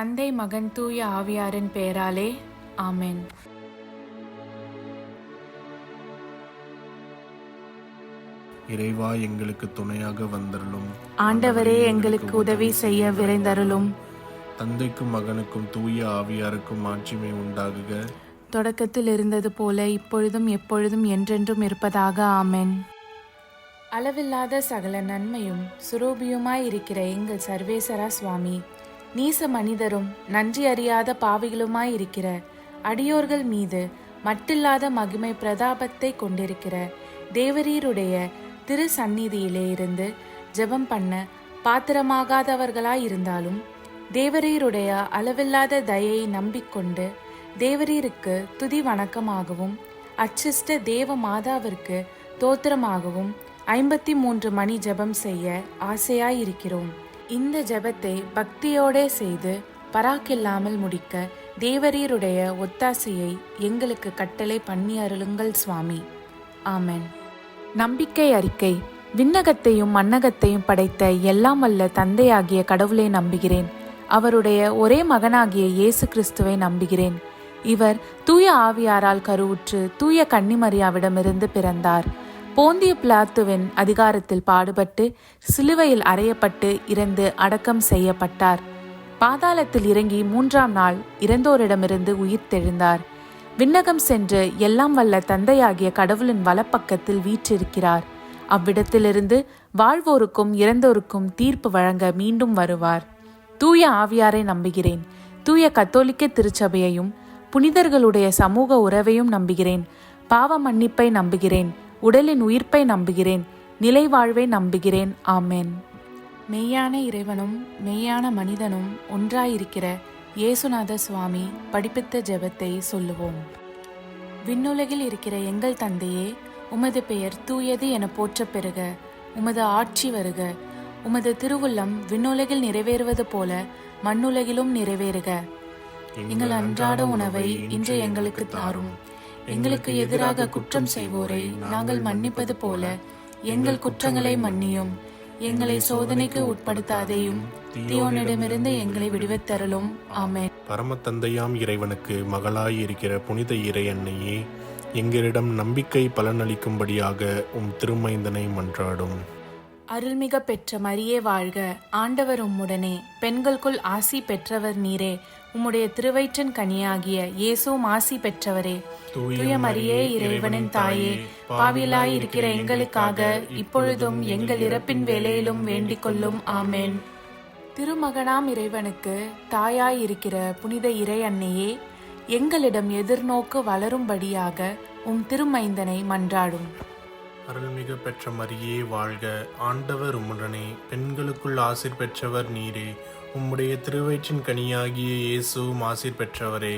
தந்தை, மகன், தூய ஆவியாரின் பெயராலே ஆமென். இறைவா, எங்களுக்கு துணையாக வந்தருளும். ஆண்டவரே, எங்களுக்கு உதவி செய்ய விரைந்தருளும். தந்தைக்கும் மகனுக்கும் தூய ஆவியாருக்கும் மாட்சிமை உண்டாகுக. தொடக்கத்தில் இருந்தது போல இப்பொழுதும் எப்பொழுதும் என்றென்றும் இருப்பதாக ஆமென். அளவில்லாத சகல நன்மையும் சுரூபியுமாயிருக்கிற எங்கள் சர்வேசரா சுவாமி, நீச மனிதரும் நன்றி அறியாத பாவிகளுமாயிருக்கிற அடியோர்கள் மீது மட்டில்லாத மகிமை பிரதாபத்தை கொண்டிருக்கிற தேவரீருடைய திரு சந்நிதியிலே இருந்து ஜெபம் பண்ண பாத்திரமாகாதவர்களாயிருந்தாலும் தேவரீருடைய அளவில்லாத தயையை நம்பிக்கொண்டு தேவரீருக்கு துதி வணக்கமாகவும் அச்சிஷ்ட தேவ மாதாவிற்கு தோத்திரமாகவும் 53 மணி ஜெபம் செய்ய ஆசையாயிருக்கிறோம். இந்த ஜெபத்தை பக்தியோடே செய்து பராக்கில்லாமல் முடிக்க தேவரீருடைய ஒத்தாசையை எங்களுக்கு கட்டளை பண்ணி அருளுங்கள் சுவாமி. ஆமென். நம்பிக்கை அறிக்கை. விண்ணகத்தையும் மண்ணகத்தையும் படைத்த எல்லாம் வல்ல தந்தையாகிய கடவுளை நம்புகிறேன். அவருடைய ஒரே மகனாகிய இயேசு கிறிஸ்துவை நம்புகிறேன். இவர் தூய ஆவியாரால் கருவுற்று தூய கன்னிமரியாவிடமிருந்து பிறந்தார். போந்திய பிலாத்துவின் அதிகாரத்தில் பாடுபட்டு சிலுவையில் அறையப்பட்டு இறந்து அடக்கம் செய்யப்பட்டார். பாதாளத்தில் இறங்கி 3ஆம் நாள் இறந்தோரிடமிருந்து உயிர்த்தெழுந்தார். விண்ணகம் சென்று எல்லாம் வல்ல தந்தையாகிய கடவுளின் வலப்பக்கத்தில் வீற்றிருக்கிறார். அவ்விடத்திலிருந்து வாழ்வோருக்கும் இறந்தோருக்கும் தீர்ப்பு வழங்க மீண்டும் வருவார். தூய ஆவியாரை நம்புகிறேன். தூய கத்தோலிக்க திருச்சபையையும் புனிதர்களுடைய சமூக உறவையும் நம்புகிறேன். பாவ மன்னிப்பை நம்புகிறேன். உடலின் உயிர்ப்பை நம்புகிறேன். நிலை வாழ்வை நம்புகிறேன். ஆமென். மெய்யான இறைவனும் மெய்யான மனிதனும் ஒன்றாயிருக்கிற இயேசுநாத சுவாமி படிப்பித்த ஜெபத்தை சொல்லுவோம். விண்ணுலகில் இருக்கிற எங்கள் தந்தையே, உமது பெயர் தூயது என போற்றப் பெறுக. உமது ஆட்சி வருக. உமது திருவுள்ளம் விண்ணுலகில் நிறைவேறுவது போல மண்ணுலகிலும் நிறைவேறுக. எங்கள் அன்றாட உணவை இன்று எங்களுக்கு தாரும். எங்களுக்கு எதிராக குற்றம் செய்வோரை நாங்கள் மன்னிப்பது போல எங்கள் குற்றங்களை மன்னியும். எங்களை சோதனைக்கு உட்படுத்தாதேயும், தீயோனிடமிருந்து எங்களை விடுவித்தருளும். ஆமென். பரம தந்தையாம் இறைவனுக்கு மகளாய் இருக்கிற புனித இறை அன்னையே, எங்களிடம் நம்பிக்கை பலனளிக்கும்படியாக உம் திருமைந்தனை மன்றாடும். அருள்மிக பெற்ற மரியே வாழ்க. ஆண்டவர் உம்முடனே, பெண்களுக்குள் ஆசி பெற்றவர் நீரே. உம்முடைய திருவயிற்றின் கனியாகிய இயேசுவும் ஆசி பெற்றவரே. தூய மரியே, இறைவனின் தாயே, பாவியலாய் இருக்கிற எங்களுக்காக இப்பொழுதும் எங்கள் இறப்பின் வேளையிலும் வேண்டிக் கொள்ளும். ஆமென். திருமகனாம் இறைவனுக்கு தாயாய் இருக்கிற புனித இறை அன்னையே, எங்களிடம் எதிர்நோக்கு வளரும்படியாக உம் திருமைந்தனை மன்றாடும். அருள்மிகு பெற்ற மரியே வாழ்க. ஆண்டவர் உம்முடனே, பெண்களுக்குள் ஆசீர் பெற்றவர் நீரே. உம்முடைய திருவயிற்றின் கனியாகிய இயேசுவும் ஆசீர் பெற்றவரே.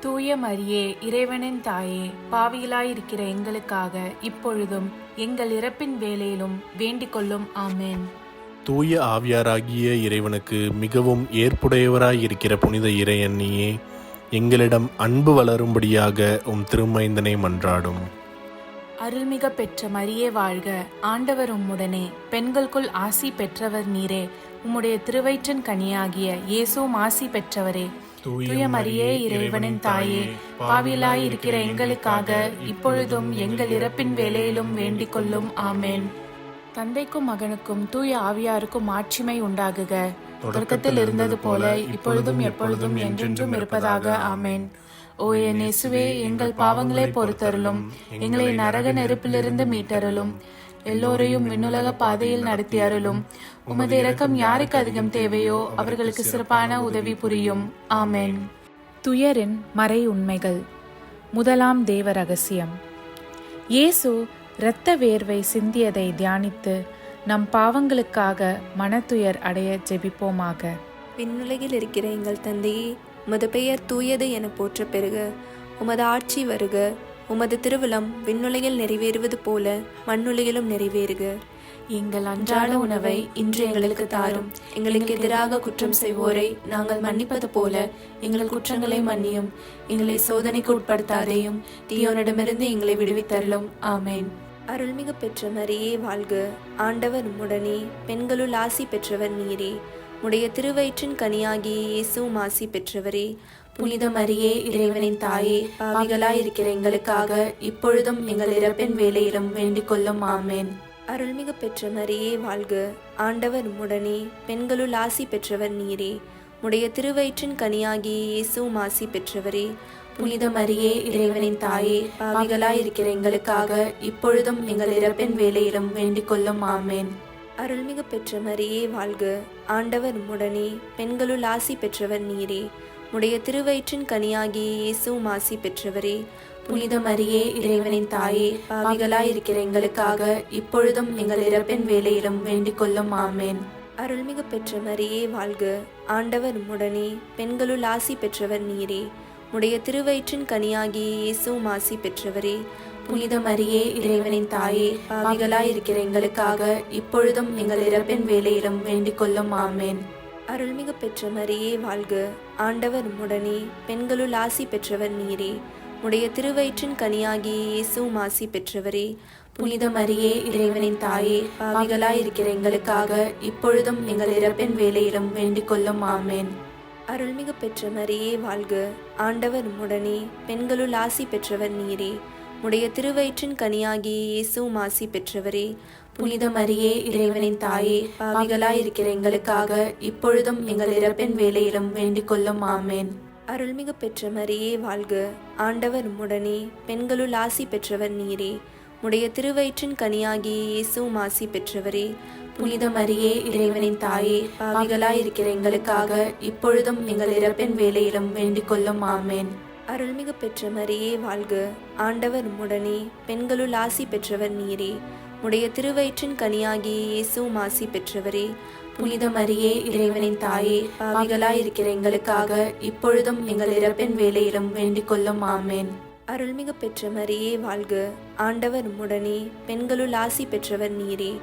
தூய மரியே, இறைவனின் தாயே, பாவியலாயிருக்கிற எங்களுக்காக இப்பொழுதும் எங்கள் இறப்பின் வேளையிலும் வேண்டிக் கொள்ளும். ஆமென். தூய ஆவியாராகிய இறைவனுக்கு மிகவும் ஏற்புடையவராயிருக்கிற புனித இறை அன்னியே, எங்களிடம் அன்பு வளரும்படியாக உம் திருமைந்தனை மன்றாடும். அருள்மிக பெற்ற மரியே வாழ்க. ஆண்டவர் உம்முடனே, பெண்களுக்குள் ஆசி பெற்றவர் நீரே. உம்முடைய திருவயிற்றின் கனியாகிய இயேசுவும் ஆசி பெற்றவரே. தூய மரியே, இறைவனின் தாயே, பாவியலாய் இருக்கிற எங்களுக்காக இப்பொழுதும் எங்கள் இறப்பின் வேளையிலும் வேண்டிக் கொள்ளும். ஆமென். தந்தைக்கும் மகனுக்கும் தூய ஆவியாருக்கும் மாட்சிமை உண்டாகுக. தொடக்கத்தில் இருந்தது போல இப்பொழுதும் எப்பொழுதும் என்றென்றும் இருப்பதாக. ஆமென். ஓ என் இயேசுவே, எங்கள் பாவங்களை பொறுத்தருளும். எங்களை நரக நெருப்பிலிருந்து மீட்டருளும். எல்லோரையும் விண்ணுலக பாதையில் நடத்தி அருளும். உமது இரக்கம் யாருக்கு அதிகம் தேவையோ அவர்களுக்கு சிறப்பான உதவி புரியும். ஆமென். துயரின் மறை உண்மைகள். முதலாம் தேவ ரகசியம். இயேசு இரத்த வேர்வை சிந்தியதை தியானித்து நம் பாவங்களுக்காக மனத்துயர் அடைய ஜெபிப்போமாக. விண்ணுலகில் இருக்கிற எங்கள் தந்தையே, உமது பெயர் தூயது என போற்ற பெறுக. உமது ஆட்சி வருக. உமது திருவுளம் விண்ணுலகில் நிறைவேறுவது போல மண்ணுலகிலும் நிறைவேறுக. எங்கள் அன்றாட உணவை இன்று எங்களுக்கு தாரும். எங்களுக்கு எதிராக குற்றம் செய்வோரை நாங்கள் மன்னிப்பது போல எங்கள் குற்றங்களை மன்னியும். எங்களை சோதனைக்கு உட்படுத்தாதேயும், தீயோனிடமிருந்து எங்களை விடுவித்தருளும். ஆமென். அருள்மிகு பெற்ற மரியே வாழ்க. ஆண்டவர் உம்முடனே, பெண்களுள் ஆசி பெற்றவர் நீரே. உடைய திருவயிற்றின் கனியாகிய இயேசுவும் ஆசி பெற்றவரே. புனித மரியே, இறைவனின் தாயே, பாவிகளாயிருக்கிற எங்களுக்காக இப்பொழுதும் எங்கள் இறப்பின் வேளையிலும் வேண்டிக் கொள்ளும். ஆமேன். அருள்மிகு பெற்ற மரியே வாழ்க. ஆண்டவர் உம்முடனே, பெண்களுள் ஆசி பெற்றவர் நீரே. உடைய திருவயிற்றின் கனியாகிய இயேசுவும் ஆசி பெற்றவரே. புனித மரியே, இறைவனின் தாயே, பாவிகளாயிருக்கிற எங்களுக்காக இப்பொழுதும் எங்கள் இறப்பின் வேளையிலும் வேண்டிக் கொள்ளும். ஆமேன். அருள்மிகு பெற்ற மரியே வாழ்க. ஆண்டவர் உம்முடனே, பெண்களுள் ஆசி பெற்றவர் நீரே. உடைய திருவயிற்றின் கனியாகிய இயேசுவும் ஆசி பெற்றவரே. புனித மரியே, இறைவனின் தாயே, பாவிகளாயிருக்கிற எங்களுக்காக இப்பொழுதும் எங்கள் இறப்பின் வேளையிலும் வேண்டிக் கொள்ளும். ஆமேன். அருள்மிகு பெற்ற மரியே வாழ்க. ஆண்டவர் உம்முடனே, பெண்களுள் ஆசி பெற்றவர் நீரே. உடைய திருவயிற்றின் கனியாகிய இயேசுவும் ஆசி பெற்றவரே. புனித மரியே, இறைவனின் தாயே, பாவிகளாயிருக்கிற எங்களுக்காக இப்பொழுதும் எங்கள் இறப்பின் வேளையிலும் வேண்டிக் கொள்ளும். ஆமேன். அருள்மிகு பெற்ற மரியே வாழ்க. ஆண்டவர் உம்முடனே, பெண்களுள் ஆசி பெற்றவர் நீரே. உடைய திருவயிற்றின் கனியாகிய இயேசுவும் ஆசி பெற்றவரே. புனித மரியே, இறைவனின் தாயே, பாவிகளாயிருக்கிற எங்களுக்காக இப்பொழுதும் எங்கள் இறப்பின் வேளையிலும் வேண்டிக் கொள்ளும். ஆமேன். அருள்மிகு பெற்ற மரியே வாழ்க. ஆண்டவர் உம்முடனே, பெண்களுள் ஆசி பெற்றவர் நீரே. உடைய திருவயிற்றின் கனியாகிய இயேசுவும் ஆசி பெற்றவரே. புனித மரியே, இறைவனின் தாயே, பாவிகளாயிருக்கிற எங்களுக்காக இப்பொழுதும் எங்கள் இறப்பின் வேளையிலும் வேண்டிக் கொள்ளும். ஆமேன். அருள்மிகு பெற்ற மரியே வாழ்க. ஆண்டவர் உம்முடனே, பெண்களுள் ஆசி பெற்றவர் நீரே. உடைய திருவயிற்றின் கனியாகிய இயேசுவும் ஆசி பெற்றவரே. புனித மரியே, இறைவனின் தாயே, பாவிகளாயிருக்கிற எங்களுக்காக இப்பொழுதும் எங்கள் இறப்பின் வேளையிலும் வேண்டிக் கொள்ளும். ஆமேன். அருள்மிகு பெற்ற மரியே வாழ்க. ஆண்டவர் உம்முடனே, பெண்களுள் ஆசி பெற்றவர் நீரே. உடைய திருவயிற்றின் கனியாகிய இயேசுவும் ஆசி பெற்றவரே. புனித மரியே, இறைவனின் தாயே, பாவிகளாயிருக்கிற எங்களுக்காக இப்பொழுதும் எங்கள் இறப்பின் வேளையிலும் வேண்டிக் கொள்ளும். ஆமேன். அருள்மிகு பெற்ற மரியே வாழ்க. ஆண்டவர் உம்முடனே, பெண்களுள் ஆசி பெற்றவர் நீரே.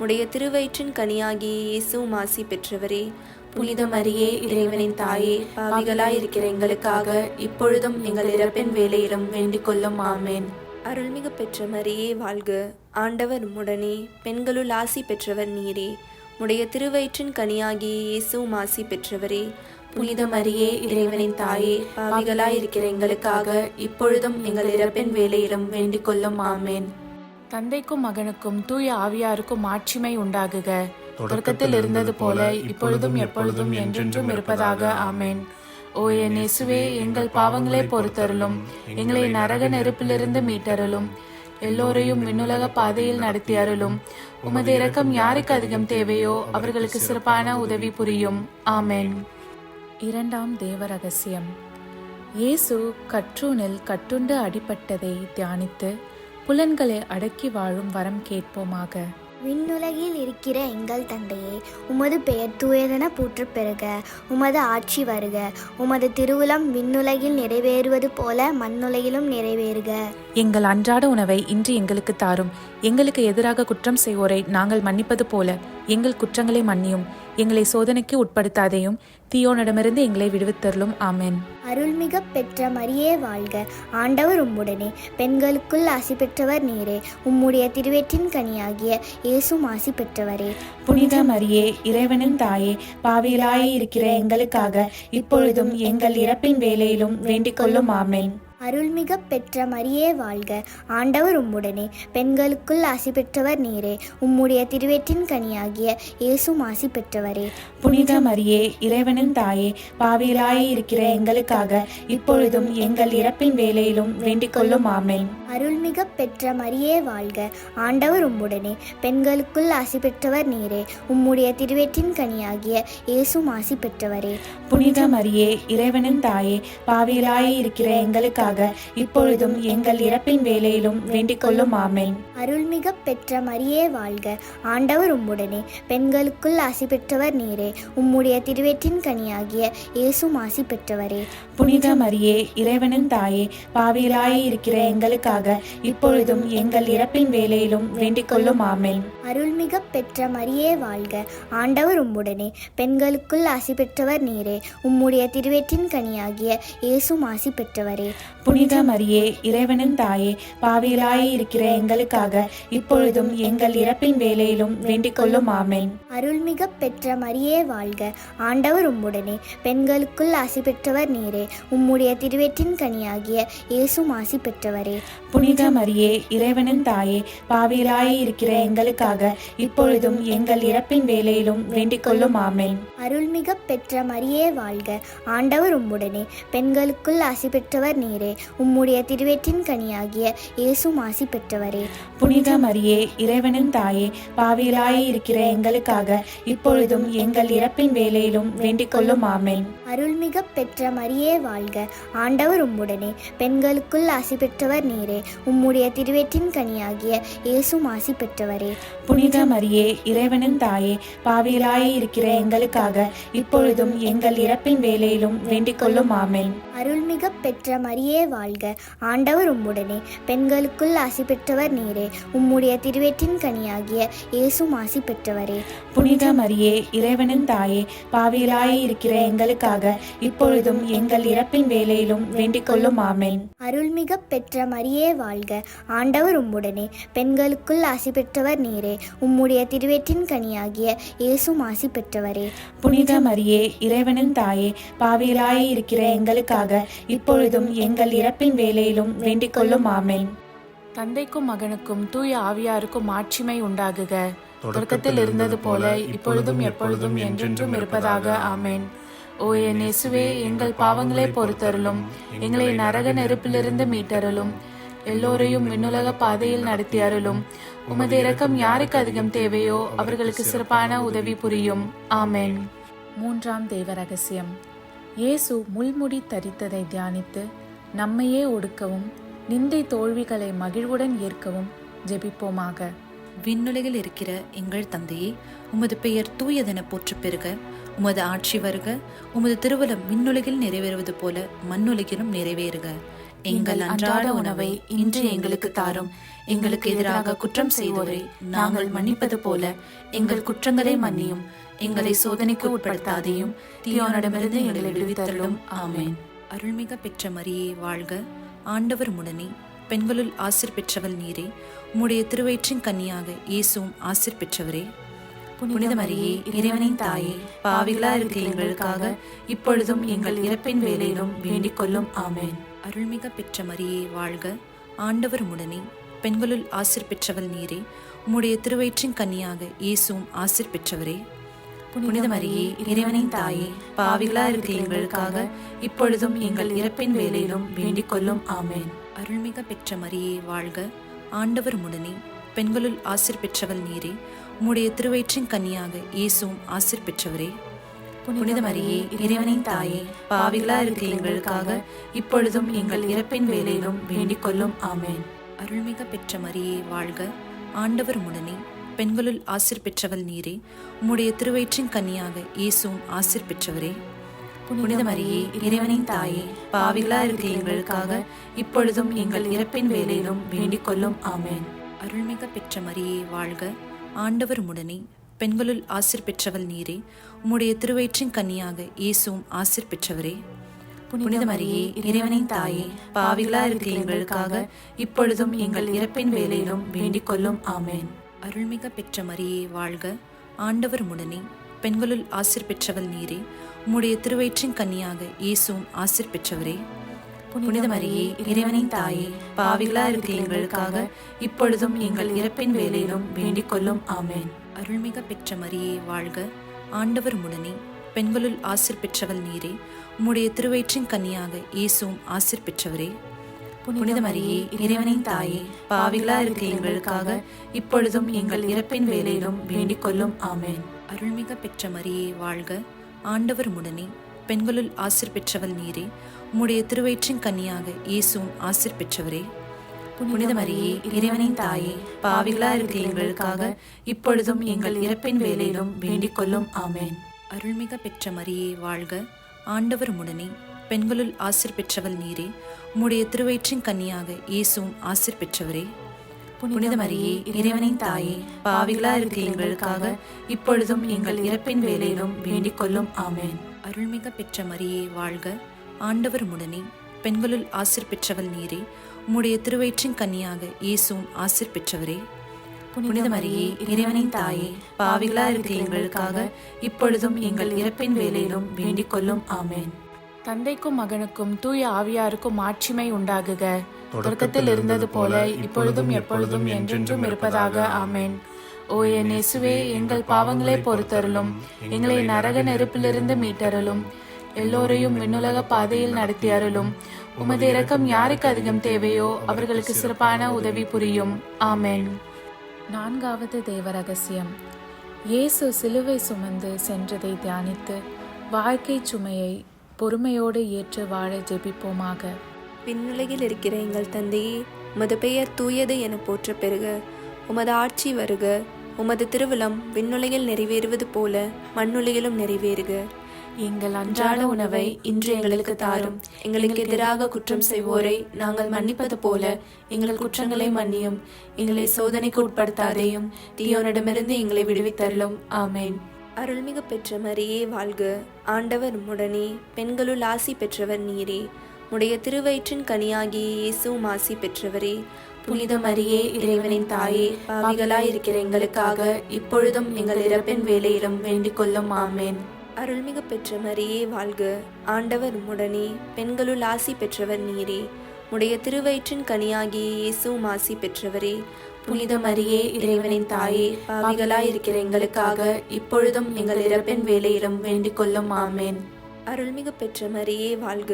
உடைய திருவயிற்றின் கனியாகிய இயேசுவும் ஆசி பெற்றவரே. புனித மரியே, இறைவனின் தாயே, பாவிகளாயிருக்கிற எங்களுக்காக இப்பொழுதும் எங்கள் இறப்பின் வேளையிலும் வேண்டிக் கொள்ளும். ஆமேன். அருள்மிகு பெற்ற மரியே வாழ்க. ஆண்டவர் உம்முடனே, பெண்களுள் ஆசி பெற்றவர் நீரே. உடைய திருவயிற்றின் கனியாகிய இயேசுவும் ஆசி பெற்றவரே. புனித மரியே, இறைவனின் தாயே, பாவிகளாயிருக்கிற எங்களுக்காக இப்பொழுதும் எங்கள் இறப்பின் வேளையிலும் வேண்டிக் கொள்ளும். ஆமேன். தந்தைக்கும் மகனுக்கும் தூய ஆவியாருக்கும் மாட்சிமை உண்டாகுக. தொடக்கத்தில் இருந்தது போல இப்பொழுதும் எப்பொழுதும் என்றென்றும் இருப்பதாக. ஆமேன். ஓ என் இயேசுவே, எங்கள் பாவங்களை பொறுத்தருளும். எங்களை நரக நெருப்பிலிருந்து மீட்டருளும். எல்லோரையும் விண்ணுலக பாதையில் நடத்தி அருளும். உமது இரக்கம் யாருக்கு அதிகம் தேவையோ அவர்களுக்கு சிறப்பான உதவி புரியும். ஆமேன். இரண்டாம் தேவ ரகசியம். இயேசு கற்றூனில் கட்டுண்டு அடிபட்டதை தியானித்து புலன்களை அடக்கி வாழும் வரம் கேட்போமாக. விண்ணுலகில் இருக்கிற எங்கள் தந்தையே, உமது பெயர் தூயதென போற்றப் பெறுக. உமது ஆட்சி வருக. உமது திருவுளம் விண்ணுலகில் நிறைவேறுவது போல மண்ணுலகிலும் நிறைவேறுக. எங்கள் அன்றாட உணவை இன்று எங்களுக்கு தாரும். எங்களுக்கு எதிராக குற்றம் செய்வோரை நாங்கள் மன்னிப்பது போல எங்கள் குற்றங்களை மன்னியும். எங்களை சோதனைக்கு உட்படுத்தாதையும் தீயோனிடமிருந்து எங்களை விடுவித்தருளும். ஆமென். அருள்மிக பெற்ற மரியே வாழ்க. ஆண்டவர் உம்முடனே, பெண்களுக்குள் ஆசி பெற்றவர் நீரே. உம்முடைய திருவயிற்றின் கனியாகிய இயேசுவும் ஆசி பெற்றவரே. புனித மரியே, இறைவனின் தாயே, பாவிகளாய் இருக்கிற எங்களுக்காக இப்பொழுதும் எங்கள் இறப்பின் வேளையிலும் வேண்டிக் கொள்ளும். ஆமென். அருள்மிக பெற்ற மரியே வாழ்க. ஆண்டவர் உம்முடனே, பெண்களுக்குள் ஆசி பெற்றவர் நீரே. உம்முடைய திருவயிற்றின் கனியாகிய இயேசுவும் ஆசி பெற்றவரே. புனித மரியே, இறைவனின் தாயே, பாவிகளாய் இருக்கிற எங்களுக்காக இப்பொழுதும் எங்கள் இறப்பின் வேளையிலும் வேண்டிக் கொள்ளும். ஆமென். அருள்மிக பெற்ற மரியே வாழ்க. ஆண்டவர் உம்முடனே, பெண்களுக்குள் ஆசி பெற்றவர் நீரே. உம்முடைய திருவயிற்றின் கனியாகிய இயேசுவும் ஆசி பெற்றவரே. புனித மரியே, இறைவனின் தாயே, பாவிகளாய் இருக்கிற எங்களுக்காக இப்பொழுதும் எங்கள் இறப்பின் வேளையிலும் வேண்டிக் கொள்ளும். ஆமென். அருள்மிக பெற்ற மரியே வாழ்க. ஆண்டவர் உம்முடனே, பெண்களுக்குள் ஆசி பெற்றவர் நீரே. உம்முடைய திருவயிற்றின் கனியாகிய இயேசுவும் ஆசி பெற்றவரே. புனித மரியே, இறைவனின் தாயே, பாவிகளாய் இருக்கிற எங்களுக்காக இப்பொழுதும் எங்கள் இறப்பின் வேளையிலும் வேண்டிக் கொள்ளும். ஆமென். அருள்மிக பெற்ற மரியே வாழ்க. ஆண்டவர் உம்முடனே, பெண்களுக்குள் ஆசி பெற்றவர் நீரே. உம்முடைய திருவயிற்றின் கனியாகிய இயேசுவும் ஆசி பெற்றவரே. புனித மரியே இறைவனின் தாயே, பாவிகளாய் இருக்கிற எங்களுக்காக இப்பொழுதும் எங்கள் இறப்பின் வேளையிலும் வேண்டிக் கொள்ளும். ஆமென். அருள்மிக பெற்ற மரியே வாழ்க, ஆண்டவர் உம்முடனே, பெண்களுக்குள் ஆசி பெற்றவர் நீரே. உம்முடைய திருவயிற்றின் கனியாகிய இயேசுவும் ஆசி பெற்றவரே. புனித மரியே இறைவனின் தாயே, பாவிகளாய் இருக்கிற எங்களுக்காக இப்பொழுதும் எங்கள் இறப்பின் வேளையிலும் வேண்டிக் கொள்ளும். ஆமென். அருள்மிக பெற்ற மரியே வாழ்க, ஆண்டவர் உம்முடனே, பெண்களுக்குள் ஆசி பெற்றவர் நீரே. உம்முடைய திருவயிற்றின் கனியாகிய இயேசுவும் ஆசி பெற்றவரே. புனித மரியே இறைவனின் தாயே, பாவிகளாய் இருக்கிற எங்களுக்காக இப்பொழுதும் எங்கள் இறப்பின் வேளையிலும் வேண்டிக் கொள்ளும். ஆமென். அருள்மிக பெற்ற மரியே வாழ்க, ஆண்டவர் உம்முடனே, பெண்களுக்குள் ஆசி பெற்றவர் நீரே. உம்முடைய திருவயிற்றின் கனியாகிய இயேசுவும் ஆசி பெற்றவரே. புனித மரியே இறைவனின் தாயே, பாவிகளாய் இருக்கிற எங்களுக்காக இப்பொழுதும் எங்கள் இறப்பின் வேளையிலும் வேண்டிக் கொள்ளும். ஆமென். அருள்மிக பெற்ற மரியே வாழ்க, ஆண்டவர் உம்முடனே, பெண்களுக்குள் ஆசி பெற்றவர் நீரே. உம்முடைய திருவயிற்றின் கனியாகிய இயேசுவும் ஆசி பெற்றவரே. புனித மரியே இறைவனின் தாயே, பாவிகளாய் இருக்கிற எங்களுக்காக இப்பொழுதும் எங்கள் இறப்பின் வேளையிலும் வேண்டிக் கொள்ளும். ஆமென். அருள்மிக பெற்ற மரியே வாழ்க, ஆண்டவர் உம்முடனே, பெண்களுக்குள் ஆசி பெற்றவர் நீரே. உம்முடைய திருவயிற்றின் கனியாகிய இயேசுவும் ஆசி பெற்றவரே. புனித மரியே இறைவனின் தாயே, பாவிகளாய் இருக்கிற எங்களுக்காக இப்பொழுதும் எங்கள் இறப்பின் வேளையிலும் வேண்டிக் கொள்ளும். ஆமென். தந்தைக்கும் மகனுக்கும் தூய ஆவியாருக்கும் ஆட்சிமை உண்டாகுக, தொடக்கத்தில் இருந்தது போல இப்பொழுதும் எப்பொழுதும் என்றென்றும் இருப்பதாக. ஆமென். ஓ என் இயேசுவே, எங்கள் பாவங்களை பொறுத்தருளும், எங்களை நரக நெருப்பிலிருந்து மீட்டருளும், எல்லோரையும் விண்ணுலக பாதையில் நடத்தி அருளும். உமது இரக்கம் யாருக்கு அதிகம் தேவையோ அவர்களுக்கு சிறப்பான உதவி புரியும். ஆமென். மூன்றாம் தேவ ரகசியம். இயேசு முள்முடி தரித்ததை தியானித்து நம்மையே ஒடுக்கவும் நிந்தை தோல்விகளை மகிழ்வுடன் ஏற்கவும் ஜெபிப்போமாக. விண்ணுலகில் இருக்கிற எங்கள் தந்தையே, உமது பெயர் தூயதென போற்றப் பெறுக. உமது ஆட்சி வருக. உமது திருவுளம் விண்ணுலகில் நிறைவேறுவது போல மண்ணுலகிலும் நிறைவேறுக. எங்கள் அன்றாட உணவை இன்று எங்களுக்கு தாரும். எங்களுக்கு எதிராக குற்றம் செய்வோரை நாங்கள் மன்னிப்பது போல எங்கள் குற்றங்களை மன்னியும். எங்களை சோதனைக்கு உட்படுத்தாதையும் தீயோனிடமிருந்து எங்களை விடுவித்தருளும். ஆமென். அருள்மிக பெற்ற மரியே வாழ்க, ஆண்டவர் உம்முடனே, பெண்களுள் ஆசீர் பெற்றவள் நீரே. உம்முடைய திருவயிற்றின் கன்னியாக இயேசுவும் ஆசீர் பெற்றவரே. புனித மரியே இறைவனின் தாயே, பாவிகளா இருக்கிற எங்களுக்காக இப்பொழுதும் எங்கள் இறப்பின் வேளையிலும் வேண்டிக் கொள்ளும். ஆமென். அருள்மிக பெற்ற மரியே வாழ்க, ஆண்டவர் உம்முடனே, பெண்களுள் ஆசீர் பெற்றவள் நீரே. உம்முடைய திருவயிற்றின் கன்னியாக இயேசுவும் ஆசீர் பெற்றவரே. புனித மரியே இறைவனின் தாயே, பாவிகளா இருக்கிற எங்களுக்காக இப்பொழுதும் எங்கள் இறப்பின் வேளையிலும் வேண்டிக் கொள்ளும். ஆமென். அருள்மிக பெற்ற மரியே வாழ்க, ஆண்டவர் உம்முடனே, பெண்களுள் ஆசீர் பெற்றவள் நீரே. உம்முடைய திருவயிற்றின் கன்னியாக இயேசுவும் ஆசீர் பெற்றவரே. புனித மரியே இறைவனின் தாயே, பாவிகளா இருக்கிற எங்களுக்காக இப்பொழுதும் எங்கள் இறப்பின் வேளையிலும் வேண்டிக் கொள்ளும். ஆமென். அருள்மிக பெற்ற மரியே வாழ்க, ஆண்டவர் உம்முடனே, பெண்களுள் ஆசீர் பெற்றவள் நீரே. உம்முடைய திருவயிற்றின் கன்னியாக இயேசுவும் ஆசீர் பெற்றவரே. புனித மரியே இறைவனின் தாயே, பாவிகளா இருக்கிற எங்களுக்காக இப்பொழுதும் எங்கள் இறப்பின் வேளையிலும் வேண்டிக் கொள்ளும். ஆமென். அருள்மிக பெற்ற மரியே வாழ்க, ஆண்டவர் உம்முடனே, பெண்களுள் ஆசீர் பெற்றவள் நீரே. உம்முடைய திருவயிற்றின் கன்னியாக இயேசுவும் ஆசீர் பெற்றவரே. புனித மரியே இறைவனின் தாயே, பாவிகளா இருக்கிற எங்களுக்காக இப்பொழுதும் எங்கள் இறப்பின் வேளையிலும் வேண்டிக் கொள்ளும். ஆமென். அருள்மிக பெற்ற மரியே வாழ்க, ஆண்டவர் உம்முடனே, பெண்களுள் ஆசீர் பெற்றவள் நீரே. உம்முடைய திருவயிற்றின் கன்னியாக இயேசுவும் ஆசீர் பெற்றவரே. புனித மரியே இறைவனின் தாயே, பாவிகளா இருக்கிற எங்களுக்காக இப்பொழுதும் எங்கள் இறப்பின் வேளையிலும் வேண்டிக் கொள்ளும். ஆமென். அருள்மிக பெற்ற மரியே வாழ்க, ஆண்டவர் உம்முடனே, பெண்களுள் ஆசீர் பெற்றவள் நீரே. உம்முடைய திருவயிற்றின் கன்னியாக இயேசுவும் ஆசீர் பெற்றவரே. புனித மரியே இறைவனின் தாயே, பாவிகளா இருக்கிற எங்களுக்காக இப்பொழுதும் எங்கள் இறப்பின் வேளையிலும் வேண்டிக் கொள்ளும். ஆமென். அருள்மிக பெற்ற மரியே வாழ்க, ஆண்டவர் உம்முடனே, பெண்களுள் ஆசீர் பெற்றவள் நீரே. உம்முடைய திருவயிற்றின் கன்னியாக இயேசுவும் ஆசீர் பெற்றவரே. புனித மரியே இறைவனின் தாயே, பாவிகளா இருக்கிற எங்களுக்காக இப்பொழுதும் எங்கள் இறப்பின் வேளையிலும் வேண்டிக் கொள்ளும். ஆமென். அருள்மிக பெற்ற மரியே வாழ்க, ஆண்டவர் உம்முடனே, பெண்களுள் ஆசீர் பெற்றவள் நீரே. உம்முடைய திருவயிற்றின் கன்னியாக இயேசுவும் ஆசீர் பெற்றவரே. புனித மரியே இறைவனின் தாயே, பாவிகளா இருக்கிற எங்களுக்காக இப்பொழுதும் எங்கள் இறப்பின் வேளையிலும் வேண்டிக் கொள்ளும். ஆமென். அருள்மிக பெற்ற மரியே வாழ்க, ஆண்டவர் உம்முடனே, பெண்களுள் ஆசீர் பெற்றவள் நீரே. உம்முடைய திருவயிற்றின் கன்னியாக இயேசுவும் ஆசீர் பெற்றவரே. புனித மரியே, இறைவனின் தாயே, பாவிகளா இருக்கிற எங்களுக்காக இப்பொழுதும் எங்கள் இறப்பின் வேளையிலும் வேண்டிக் கொள்ளும். ஆமென். தந்தைக்கும் மகனுக்கும் தூய ஆவியாருக்கும் மாட்சிமை உண்டாகுக. தொடக்கத்தில் இருந்தது போல இப்பொழுதும் எப்பொழுதும் என்றென்றும் இருப்பதாக. ஆமென். ஓ என் இயேசுவே, எங்கள் பாவங்களை பொறுத்தருளும், எங்களை நரக நெருப்பிலிருந்து மீட்டருளும், எல்லோரையும் விண்ணுலக பாதையில் நடத்தி அருளும். உமது இரக்கம் யாருக்கு அதிகம் தேவையோ அவர்களுக்கு சிறப்பான உதவி புரியும். ஆமென். 4வது தேவ ரகசியம். இயேசு சிலுவை சுமந்து சென்றதை தியானித்து வாழ்க்கை சுமையை பொறுமையோடு ஏற்று வாழ ஜெபிப்போமாக. விண்ணுலகில் இருக்கிற எங்கள் தந்தையே, உமது பெயர் தூயது என போற்ற பெறுக. உமது ஆட்சி வருக. உமது திருவிழம் விண்ணுலகில் நிறைவேறுவது போல மண்ணுலகிலும் நிறைவேறுக. எங்கள் அன்றாட உணவை இன்று எங்களுக்கு தாரும். எங்களுக்கு எதிராக குற்றம் செய்வோரை நாங்கள் மன்னிப்பது போல எங்கள் குற்றங்களை மன்னியும். எங்களை சோதனைக்கு உட்படுத்தாதேயும், தீயோனிடமிருந்து எங்களை விடுவித்தருளும். ஆமென். அருள்மிகு பெற்ற மரியே வாழ்க. ஆண்டவர் உம்முடனே, பெண்களுள் ஆசி பெற்றவர் நீரே. உடைய திருவயிற்றின் கனியாகிய இயேசுவும் ஆசி பெற்றவரே. புனித மரியே, இறைவனின் தாயே, பாவிகளாயிருக்கிற எங்களுக்காக இப்பொழுதும் எங்கள் இறப்பின் வேளையிலும் வேண்டிக் கொள்ளும். ஆமென். அருள்மிகு பெற்ற மரியே வாழ்க. ஆண்டவர் உம்முடனே, பெண்களுள் ஆசி பெற்றவர் நீரே. உடைய திருவயிற்றின் கனியாகிய இயேசுவும் ஆசி பெற்றவரே. புனித மரியே, இறைவனின் தாயே, பாவிகளாயிருக்கிற எங்களுக்காக இப்பொழுதும் எங்கள் இறப்பின் வேளையிலும் வேண்டிக் கொள்ளும். ஆமென். அருள்மிகு பெற்ற மரியே வாழ்க.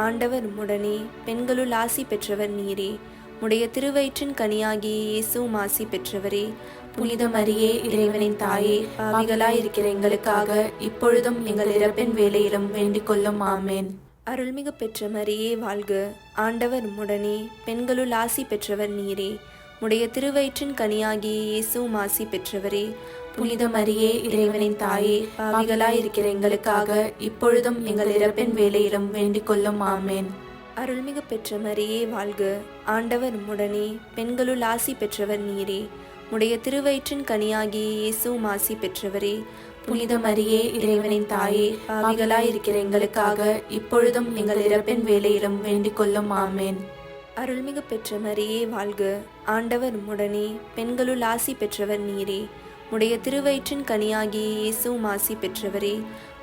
ஆண்டவர் உம்முடனே, பெண்களுள் ஆசி பெற்றவர் நீரே. உடைய திருவயிற்றின் கனியாகிய இயேசுவும் ஆசி பெற்றவரே. புனித மரியே, இறைவனின் தாயே, பாவிகளாயிருக்கிற எங்களுக்காக இப்பொழுதும் எங்கள் இறப்பின் வேளையிலும் வேண்டிக் கொள்ளும். ஆமென். அருள்மிகு பெற்ற மரியே வாழ்க. ஆண்டவர் உம்முடனே, பெண்களுள் ஆசி பெற்றவர் நீரே. உடைய திருவயிற்றின் கனியாகிய இயேசுவும் ஆசி பெற்றவரே. புனித மரியே, இறைவனின் தாயே, பாவிகளாயிருக்கிற எங்களுக்காக இப்பொழுதும் எங்கள் இறப்பின் வேளையிலும் வேண்டிக் கொள்ளும். ஆமென். அருள்மிகு பெற்ற மரியே வாழ்க. ஆண்டவர் உம்முடனே, பெண்களுள் ஆசி பெற்றவர் நீரே. உடைய திருவயிற்றின் கனியாகிய இயேசுவும் ஆசி பெற்றவரே. புனித மரியே, இறைவனின் தாயே, பாவிகளாயிருக்கிற எங்களுக்காக இப்பொழுதும் எங்கள் இறப்பின் வேளையிலும் வேண்டிக் கொள்ளும். ஆமென். அருள்மிகு பெற்ற மரியே வாழ்க. ஆண்டவர் உம்முடனே, பெண்களுள் ஆசி பெற்றவர் நீரே. உடைய திருவயிற்றின் கனியாகிய இயேசுவும் ஆசி பெற்றவரே.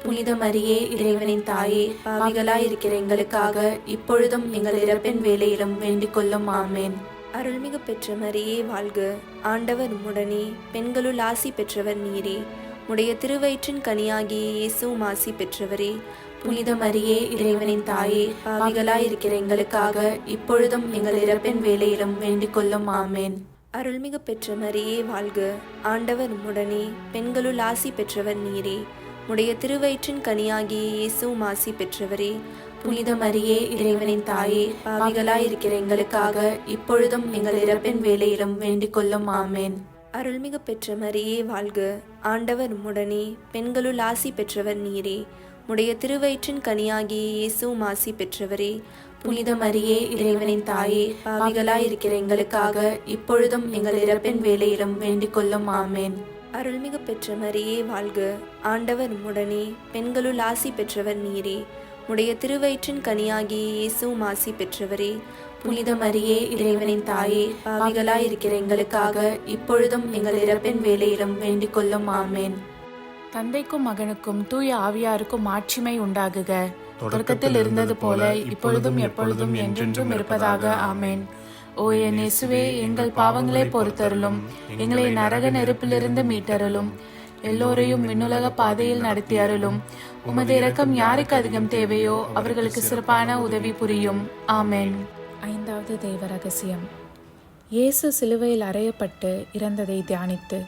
புனித மரியே, இறைவனின் தாயே, பாவிகளாயிருக்கிற எங்களுக்காக இப்பொழுதும் எங்கள் இறப்பின் வேளையிலும் வேண்டிக் கொள்ளும். ஆமென். அருள்மிகு பெற்ற மரியே வாழ்க. ஆண்டவர் உம்முடனே, பெண்களுள் ஆசி பெற்றவர் நீரே. உடைய திருவயிற்றின் கனியாகிய இயேசுவும் ஆசி பெற்றவரே. புனித மரியே, இறைவனின் தாயே, பாவிகளாயிருக்கிற எங்களுக்காக இப்பொழுதும் எங்கள் இறப்பின் வேளையிலும் வேண்டிக் கொள்ளும். ஆமென். அருள்மிகு பெற்ற மரியே வாழ்க. ஆண்டவர் உம்முடனே, பெண்களுள் ஆசி பெற்றவர் நீரே. உடைய திருவயிற்றின் கனியாகிய இயேசுவும் ஆசி பெற்றவரே. புனித மரியே, இறைவனின் தாயே, பாவிகளாயிருக்கிற எங்களுக்காக இப்பொழுதும் எங்கள் இறப்பின் வேளையிலும் வேண்டிக் கொள்ளும். ஆமென். அருள்மிகு பெற்ற மரியே வாழ்க. ஆண்டவர் உம்முடனே, பெண்களுள் ஆசி பெற்றவர் நீரே. உடைய திருவயிற்றின் கனியாகிய இயேசுவும் ஆசி பெற்றவரே. புனித மரியே, இறைவனின் தாயே, பாவிகளாயிருக்கிற எங்களுக்காக இப்பொழுதும் எங்கள் இறப்பின் வேளையிலும் வேண்டிக் கொள்ளும். ஆமென். அருள்மிகு பெற்ற மரியே வாழ்க. ஆண்டவர் உம்முடனே, பெண்களுள் ஆசி பெற்றவர் நீரே. உடைய திருவயிற்றின் கனியாகிய இயேசுவும் ஆசி பெற்றவரே. புனித மரியே, இறைவனின் தாயே, பாவிகளாயிருக்கிற எங்களுக்காக இப்பொழுதும் எங்கள் இறப்பின் வேளையிலும் வேண்டிக் கொள்ளும். ஆமென். தந்தைக்கும் மகனுக்கும் தூய ஆவியாருக்கும் மாட்சிமை உண்டாகுக. தொடக்கத்தில் இருந்தது போல இப்பொழுதும் எப்பொழுதும் என்றென்றும் இருப்பதாக. ஆமென். ஓ என் இயேசுவே, எங்கள் பாவங்களை பொறுத்தருளும், எங்களை நரக நெருப்பிலிருந்து மீட்டருளும், எல்லோரையும் விண்ணுலக பாதையில் நடத்தி அருளும். உமது இரக்கம் யாருக்கு அதிகம் தேவையோ அவர்களுக்கு சிறப்பான உதவி புரியும். ஆமென். 5வது தேவ ரகசியம். இயேசு சிலுவையில் அறையப்பட்டு இறந்ததை தியானித்து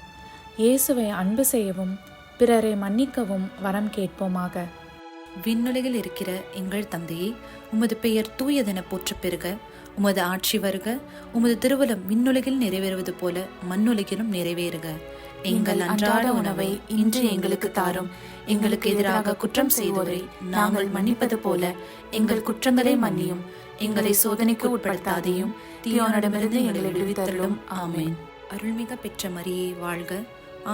இயேசுவை அன்பு செய்யவும் பிறரை மன்னிக்கவும் வரம் கேட்போமாக. விண்ணுலகில் இருக்கிற எங்கள் தந்தையே, உமது பெயர் தூயதென போற்ற பெறுக. உமது ஆட்சி வருக. உமது திருவுளம் விண்ணுலகில் நிறைவேறுவது போல மண்ணுலகிலும் நிறைவேறுக. எங்கள் அன்றாட உணவை இன்று எங்களுக்கு தாரும். எங்களுக்கு எதிராக குற்றம் செய்வோரை நாங்கள் மன்னிப்பது போல எங்கள் குற்றங்களை மன்னியும். எங்களை சோதனைக்கு உட்படுத்தாதையும், தீயோனிடமிருந்து எங்களை விடுவித்தருளும். ஆமென். அருள்மிக பெற்ற மரியே வாழ்க.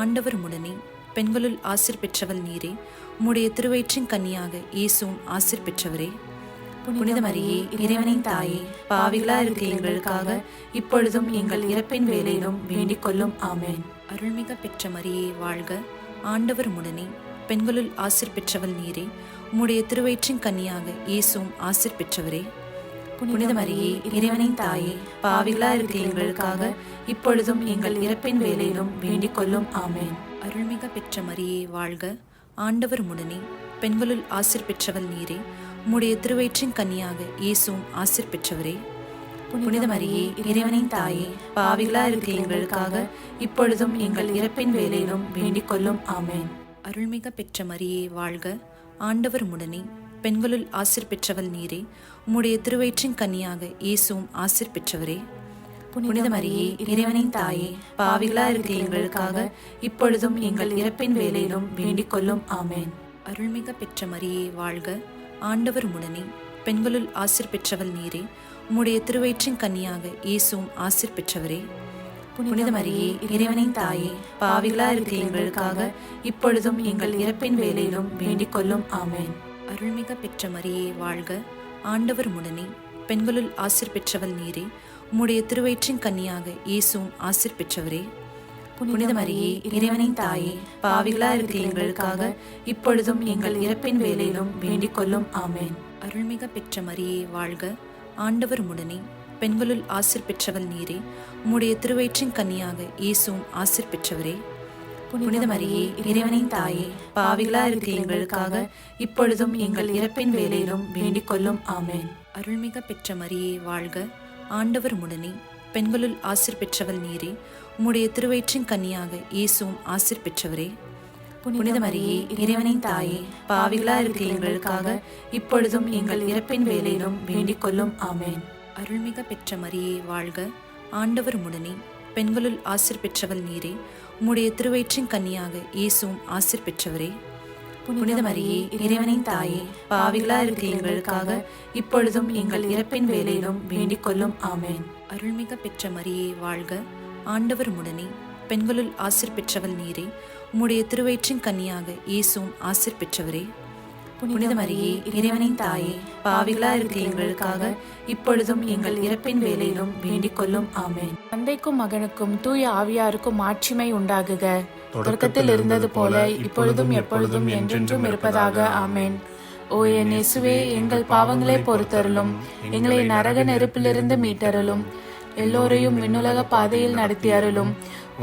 ஆண்டவர் உம்முடனே, பெண்களுள் ஆசீர் பெற்றவள் நீரே. உம்முடைய திருவயிற்றின் கன்னியாக இயேசுவும் ஆசீர் பெற்றவரே. புனித மரியே இறைவனின் தாயே, பாவிகளா இருக்கிற எங்களுக்காக இப்பொழுதும் எங்கள் இறப்பின் வேளையிலும் வேண்டிக் கொள்ளும். ஆமென். அருள்மிக பெற்ற மரியே வாழ்க, ஆண்டவர் உடனே, பெண்களுள் ஆசீர் பெற்றவள் நீரே. உம்முடைய திருவயிற்றின் கன்னியாக இயேசுவும் ஆசீர் பெற்றவரே. புனித மரியே இறைவனின் தாயே, பாவிகளா இருக்கிற எங்களுக்காக இப்பொழுதும் எங்கள் இறப்பின் வேளையிலும் வேண்டிக் கொள்ளும். ஆமென். அருள்மிக பெற்ற மரியே வாழ்க, ஆண்டவர் உடனே, பெண்களுள் ஆசீர் பெற்றவள் நீரே. உம்முடைய திருவயிற்றின் கன்னியாக இயேசுவும் ஆசீர் பெற்றவரே. புனித மரியே இறைவனின் தாயே, பாவிகளா இருக்கிற எங்களுக்காக இப்பொழுதும் எங்கள் இறப்பின் வேளையிலும் வேண்டிக் கொள்ளும். ஆமென். அருள்மிக பெற்ற மரியே வாழ்க, ஆண்டவர் உடனே, பெண்களுள் ஆசீர் பெற்றவள் நீரே. உம்முடைய திருவயிற்றின் கன்னியாக இயேசுவும் ஆசீர் பெற்றவரே. புனித மரியே இறைவனின் தாயே, பாவிகளா இருக்கிற எங்களுக்காக இப்பொழுதும் எங்கள் இறப்பின் வேளையிலும் வேண்டிக் கொள்ளும். ஆமென். அருள்மிக பெற்ற மரியே வாழ்க, ஆண்டவர் உடனே, பெண்களுள் ஆசீர் பெற்றவள் நீரே. உம்முடைய திருவயிற்றின் கன்னியாக இயேசுவும் ஆசீர் பெற்றவரே. புனித மரியே இறைவனின் தாயே, பாவிகளா இருக்கிற எங்களுக்காக இப்பொழுதும் எங்கள் இறப்பின் வேளையிலும் வேண்டிக் கொள்ளும். ஆமென். அருள்மிக பெற்ற மரியே வாழ்க, ஆண்டவர் உடனே, பெண்களுள் ஆசீர் பெற்றவள் நீரே. உம்முடைய திருவயிற்றின் கன்னியாக இயேசுவும் ஆசீர் பெற்றவரே. புனித மரியே இறைவனின் தாயே, பாவிகளா இருக்கிற எங்களுக்காக இப்பொழுதும் எங்கள் இறப்பின் வேளையிலும் வேண்டிக் கொள்ளும். ஆமென். அருள்மிக பெற்ற மரியே வாழ்க, ஆண்டவர் உடனே, பெண்களுள் ஆசீர் பெற்றவள் நீரே. உம்முடைய திருவயிற்றின் கன்னியாக இயேசுவும் ஆசீர் பெற்றவரே. புனித மரியே இறைவனின் தாயே, பாவிகளா இருக்கிற எங்களுக்காக இப்பொழுதும் எங்கள் இறப்பின் வேளையிலும் வேண்டிக் கொள்ளும். ஆமென். அருள்மிக பெற்ற மரியே வாழ்க, ஆண்டவர் உடனே, பெண்களுள் ஆசீர் பெற்றவள் நீரே. உம்முடைய திருவயிற்றின் கன்னியாக இயேசுவும் ஆசீர் பெற்றவரே. புனித மரியே இறைவனின் தாயே, பாவிகளா இருக்கிற எங்களுக்காக இப்பொழுதும் எங்கள் இறப்பின் வேளையிலும் வேண்டிக் கொள்ளும். ஆமென். அருள்மிக பெற்ற மரியே வாழ்க, ஆண்டவர் உடனே, பெண்களுள் ஆசீர் பெற்றவள் நீரே. உம்முடைய திருவயிற்றின் கன்னியாக இயேசுவும் ஆசீர் பெற்றவரே. புனித மரியே இறைவனின் தாயே, பாவிகளா இருக்கிற எங்களுக்காக இப்பொழுதும் எங்கள் இறப்பின் வேளையிலும் வேண்டிக் கொள்ளும். ஆமென். அருள்மிக பெற்ற மரியே வாழ்க, ஆண்டவர் உடனே, பெண்களுள் ஆசீர் பெற்றவள் நீரே. உம்முடைய திருவயிற்றின் கன்னியாக இயேசுவும் ஆசீர் பெற்றவரே. புனித மரியே இறைவனின் தாயே, பாவிகளா இருக்கிற எங்களுக்காக இப்பொழுதும் எங்கள் இறப்பின் வேளையிலும் வேண்டிக் கொள்ளும். ஆமென். தந்தைக்கும் மகனுக்கும் தூய ஆவியாருக்கும் மாட்சிமை உண்டாகுக. தொடக்கத்தில் இருந்தது போல இப்பொழுதும் எப்பொழுதும் என்றென்றும் இருப்பதாக. ஆமென். ஓ என் இயேசுவே, எங்கள் பாவங்களை பொறுத்தருளும், எங்களை நரக நெருப்பிலிருந்து மீட்டருளும், எல்லோரையும் விண்ணுலக பாதையில் நடத்தி அருளும்.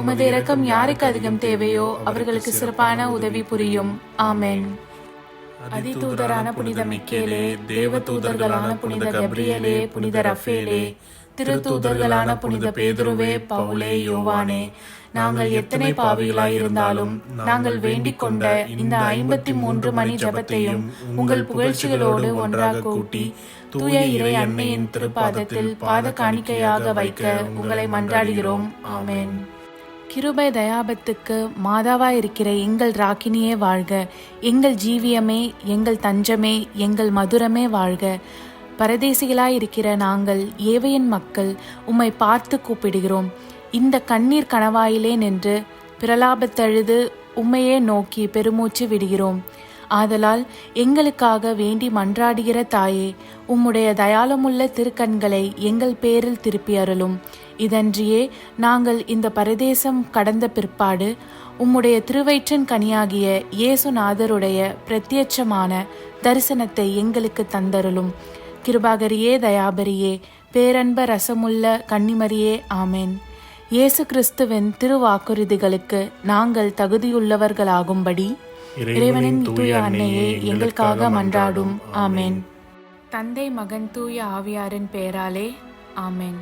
உமது இரக்கம் யாருக்கு அதிகம் தேவையோ அவர்களுக்கு சிறப்பான உதவி புரியும். ஆமென். அதிதூதரான புனித மிக்கேலே, தேவ தூதர்களான புனித கப்ரியேலே, புனித ரஃபேலே, திருத்தூதர்களான புனித பேதுருவே, பவுலே, யோவானே, நாங்கள் எத்தனை பாவிகளாயிருந்தாலும் நாங்கள் வேண்டிக் கொண்ட இந்த 53 மணி ஜபத்தையும் உங்கள் புகழ்ச்சிகளோடு ஒன்றாக கூட்டி தூய இறை அன்னையின் திருப்பாதத்தில் பாத காணிக்கையாக வைக்க உங்களை மன்றாடுகிறோம். ஆமென். கிருபை தயாபத்துக்கு மாதாவாயிருக்கிற எங்கள் ராக்கினியே வாழ்க. எங்கள் ஜீவியமே, எங்கள் தஞ்சமே, எங்கள் மதுரமே வாழ்க. பரதேசிகளாயிருக்கிற நாங்கள் ஏவையின் மக்கள் உம்மை பார்த்து கூப்பிடுகிறோம். இந்த கண்ணீர் கணவாயிலே நின்று பிரலாபத்தழுது உம்மையே நோக்கி பெருமூச்சு விடுகிறோம். ஆதலால் எங்களுக்காக வேண்டி மன்றாடுகிற தாயே, உம்முடைய தயாளமுள்ள திருக்கண்களை எங்கள் பேரில் திருப்பி அருளும். இதன்றியே நாங்கள் இந்த பரதேசம் கடந்த பிற்பாடு உம்முடைய திருவயிற்றின் கனியாகிய இயேசுநாதருடைய பிரத்யட்சமான தரிசனத்தை எங்களுக்கு தந்தருளும். கிருபாகரியே, தயாபரியே, பேரன்ப ரசமுள்ள கன்னிமரியே, ஆமென். இயேசு கிறிஸ்துவின் திருவாக்குறுதிகளுக்கு நாங்கள் தகுதியுள்ளவர்களாகும்படி இறைவனின் தூய அன்னையே எங்களுக்காக மன்றாடும். ஆமென். தந்தை, மகன், தூய ஆவியாரின் பெயராலே. ஆமென்.